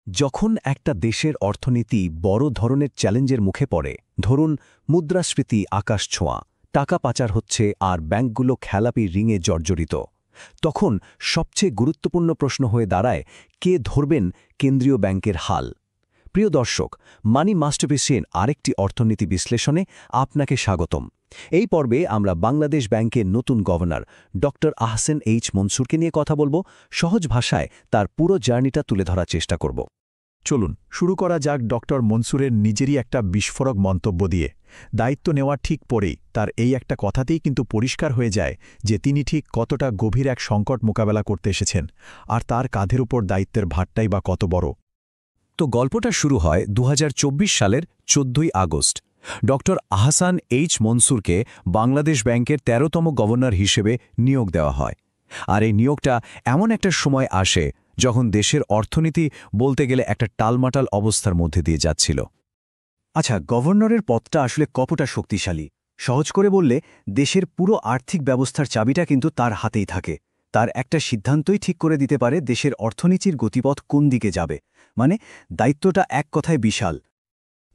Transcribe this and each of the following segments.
যখন একটা দেশের অর্থনীতি বড় ধরনের চ্যালেঞ্জের মুখে পড়ে, ধরুন মুদ্রাস্ফীতি আকাশ ছোঁয়া, টাকা পাচার হচ্ছে আর ব্যাংকগুলো খেলাপি ঋণে জর্জরিত, তখন সবচেয়ে গুরুত্বপূর্ণ প্রশ্ন হয়ে দাঁড়ায়, কে ধরবেন কেন্দ্রীয় ব্যাংকের হাল। প্রিয় দর্শক, মানি মাস্টারপিসের আরেকটি অর্থনীতি বিশ্লেষণে আপনাকে স্বাগতম। এই পর্বে আমরা বাংলাদেশ ব্যাংকের নতুন গভর্নর ডক্টর আহসান এইচ মনসুরকে নিয়ে কথা বলবো। সহজ ভাষায় তার পুরো জার্নিটা তুলে ধরার চেষ্টা করব। চলুন শুরু করা যাক ডক্টর মনসুরের নিজেরই একটা বিস্ফোরক মন্তব্য দিয়ে। দায়িত্ব নেওয়ার ঠিক পরেই তার এই একটা কথাতেই কিন্তু পরিষ্কার হয়ে যায় যে তিনি ঠিক কতটা গভীর এক সংকট মোকাবেলা করতে এসেছেন, আর তার কাঁধের উপর দায়িত্বের ভারটাই বা কত বড়। তো গল্পটা শুরু হয় ২০২৪ সালের ১৪ই আগস্ট। ডক্টর আহসান এইচ মনসুরকে বাংলাদেশ ব্যাংকের ১৩তম গভর্নর হিসেবে নিয়োগ দেওয়া হয়। আর এই নিয়োগটা এমন একটা সময় আসে যখন দেশের অর্থনীতি বলতে গেলে একটা টালমাটাল অবস্থার মধ্যে দিয়ে যাচ্ছিল। আচ্ছা, গভর্নরের পদটা আসলে কতটা শক্তিশালী? সহজ করে বললে, দেশের পুরো আর্থিক ব্যবস্থার চাবিটা কিন্তু তার হাতেই থাকে। তার একটা সিদ্ধান্তই ঠিক করে দিতে পারে দেশের অর্থনীতির গতিপথ কোন দিকে যাবে। মানে, দায়িত্বটা এক কথায় বিশাল।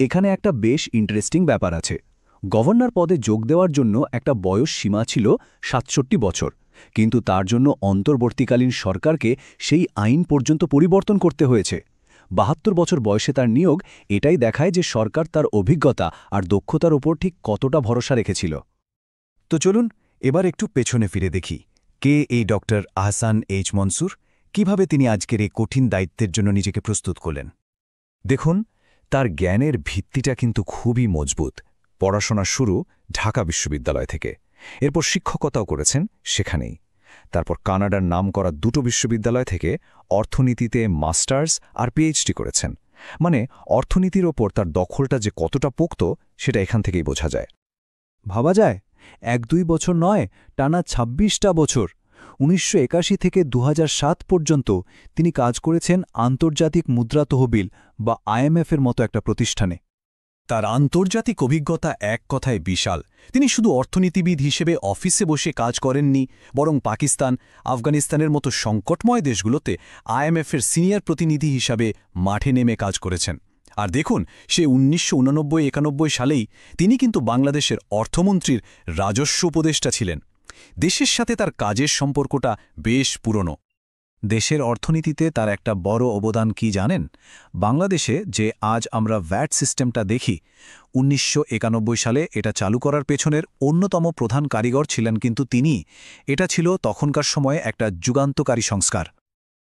এখানে একটা বেশ ইন্টারেস্টিং ব্যাপার আছে। গভর্নর পদে যোগ দেওয়ার জন্য একটা বয়স সীমা ছিল ৬৭ বছর, কিন্তু তার জন্য অন্তর্বর্তীকালীন সরকারকে সেই আইন পর্যন্ত পরিবর্তন করতে হয়েছে। ৭২ বছর বয়সে তার নিয়োগ এটাই দেখায় যে সরকার তার অভিজ্ঞতা আর দক্ষতার ওপর ঠিক কতটা ভরসা রেখেছিল। তো চলুন এবার একটু পেছনে ফিরে দেখি, কে এই ডক্টর আহসান এইচ মনসুর, কিভাবে তিনি আজকের এই কঠিন দায়িত্বের জন্য নিজেকে প্রস্তুত করলেন। দেখুন, তার জ্ঞানের ভিত্তিটা কিন্তু খুবই মজবুত। পড়াশোনা শুরু ঢাকা বিশ্ববিদ্যালয় থেকে, এরপর শিক্ষকতাও করেছেন সেখানেই। তারপর কানাডার নামকরা দুটো বিশ্ববিদ্যালয় থেকে অর্থনীতিতে মাস্টার্স আর পিএইচডি করেছেন। মানে অর্থনীতির ওপর তার দখলটা যে কতটা পোক্ত সেটা এখান থেকেই বোঝা যায়। ভাবা যায়, ১-২ বছর নয়, টানা ২৬টা বছর। ১৯৮১ থেকে ২০০৭ পর্যন্ত তিনি কাজ করেছেন আন্তর্জাতিক মুদ্রা তহবিল বা আইএমএফের মতো একটা প্রতিষ্ঠানে। তার আন্তর্জাতিক অভিজ্ঞতা এক কথায় বিশাল। তিনি শুধু অর্থনীতিবিদ হিসেবে অফিসে বসে কাজ করেননি, বরং পাকিস্তান, আফগানিস্তানের মতো সংকটময় দেশগুলোতে আইএমএফের সিনিয়র প্রতিনিধি হিসাবে মাঠে নেমে কাজ করেছেন। আর দেখুন, সে ১৯৮৯-৯১ সালেই তিনি কিন্তু বাংলাদেশের অর্থমন্ত্রীর রাজস্ব উপদেষ্টা ছিলেন। দেশের সাথে তার কাজের সম্পর্কটা বেশ পুরনো। দেশের অর্থনীতিতে তার একটা বড় অবদান কি জানেন? বাংলাদেশে যে আজ আমরা ভ্যাট সিস্টেমটা দেখি, ১৯৯১ সালে এটা চালু করার পেছনের অন্যতম প্রধান কারিগর ছিলেন কিন্তু তিনি। এটা ছিল তখনকার সময়ে একটা যুগান্তকারী সংস্কার।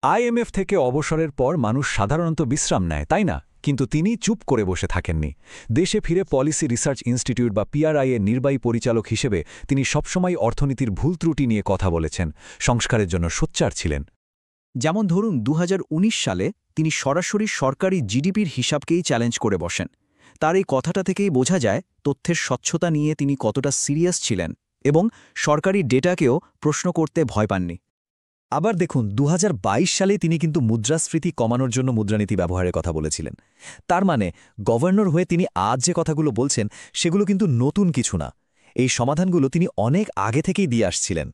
আইএমএফ থেকে অবসরের পর মানুষ সাধারণত বিশ্রাম নেয়, তাই না? কিন্তু তিনি চুপ করে বসে থাকেননি। দেশে ফিরে পলিসি রিসার্চ ইনস্টিটিউট বা পিআরআই এর নির্বাহী পরিচালক হিসেবে তিনি সবসময় অর্থনীতির ভুল ত্রুটি নিয়ে কথা বলেছেন, সংস্কারের জন্য সোচ্চার ছিলেন। যেমন ধরুন ২০১৯ সালে তিনি সরাসরি সরকারি জিডিপির হিসাবকেই চ্যালেঞ্জ করে বসেন। তার এই কথাটা থেকেই বোঝা যায় তথ্যের স্বচ্ছতা নিয়ে তিনি কতটা সিরিয়াস ছিলেন এবং সরকারি ডেটাকেও প্রশ্ন করতে ভয় পাননি। আবার দেখুন, ২০২২ সালে তিনি কিন্তু মুদ্রাস্ফীতি কমানোর জন্য মুদ্রানীতি ব্যবহারের কথা বলেছিলেন। তার মানে গভর্নর হয়ে তিনি আজ যে কথাগুলো বলছেন সেগুলো কিন্তু নতুন কিছু না। এই সমাধানগুলো তিনি অনেক আগে থেকেই দিয়ে আসছিলেন।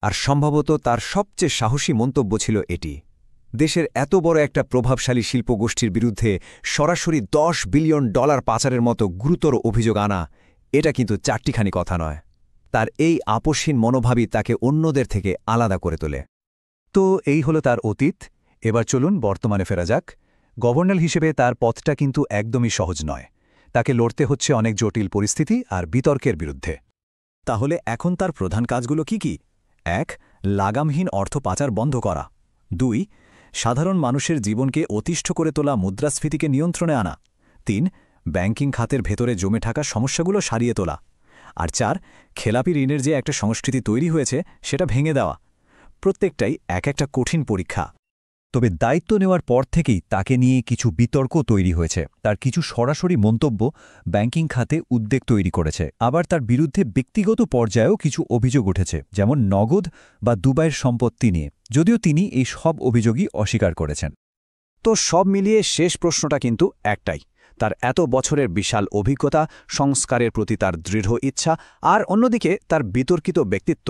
আর সম্ভবত তার সবচেয়ে সাহসী মন্তব্য ছিল এটি, দেশের এত বড় একটা প্রভাবশালী শিল্পগোষ্ঠীর বিরুদ্ধে সরাসরি $10 বিলিয়ন পাচারের মতো গুরুতর অভিযোগ আনা, এটা কিন্তু চারটিখানি কথা নয়। তার এই আপোষহীন মনোভাবই তাকে অন্যদের থেকে আলাদা করে তোলে। তো এই হলো তার অতীত। এবার চলুন বর্তমানে ফেরা যাক। গভর্নর হিসেবে তার পথটা কিন্তু একদমই সহজ নয়। তাকে লড়তে হচ্ছে অনেক জটিল পরিস্থিতি আর বিতর্কের বিরুদ্ধে। তাহলে এখন তার প্রধান কাজগুলো কি কি? ১. লাগামহীন অর্থ পাচার বন্ধ করা। ২. সাধারণ মানুষের জীবনকে অতিষ্ঠ করে তোলা মুদ্রাস্ফীতিকে নিয়ন্ত্রণে আনা। ৩. ব্যাংকিং খাতের ভেতরে জমে থাকা সমস্যাগুলো সারিয়ে তোলা। আর ৪. খেলাপি ঋণের যে একটা সংস্কৃতি তৈরি হয়েছে সেটা ভেঙে দেওয়া। প্রত্যেকটাই এক একটা কঠিন পরীক্ষা। তবে দায়িত্ব নেওয়ার পর থেকেই তাকে নিয়ে কিছু বিতর্ক তৈরি হয়েছে। তার কিছু সরাসরি মন্তব্য ব্যাংকিং খাতে উদ্বেগ তৈরি করেছে। আবার তার বিরুদ্ধে ব্যক্তিগত পর্যায়েও কিছু অভিযোগ উঠেছে, যেমন নগদ বা দুবাইয়ের সম্পত্তি নিয়ে, যদিও তিনি এই সব অভিযোগই অস্বীকার করেছেন। তো সব মিলিয়ে শেষ প্রশ্নটা কিন্তু একটাই, তার এত বছরের বিশাল অভিজ্ঞতা, সংস্কারের প্রতি তার দৃঢ় ইচ্ছা আর অন্যদিকে তার বিতর্কিত ব্যক্তিত্ব,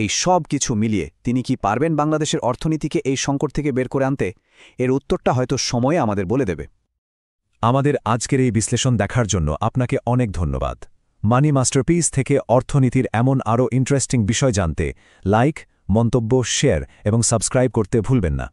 এই সব কিছু মিলিয়ে তিনি কি পারবেন বাংলাদেশের অর্থনীতিকে এই সংকট থেকে বের করে আনতে? এর উত্তরটা হয়তো সময়ে আমাদের বলে দেবে। আমাদের আজকের এই বিশ্লেষণ দেখার জন্য আপনাকে অনেক ধন্যবাদ। মানি মাস্টারপিস থেকে অর্থনীতির এমন আরও ইন্টারেস্টিং বিষয় জানতে লাইক, মন্তব্য, শেয়ার এবং সাবস্ক্রাইব করতে ভুলবেন না।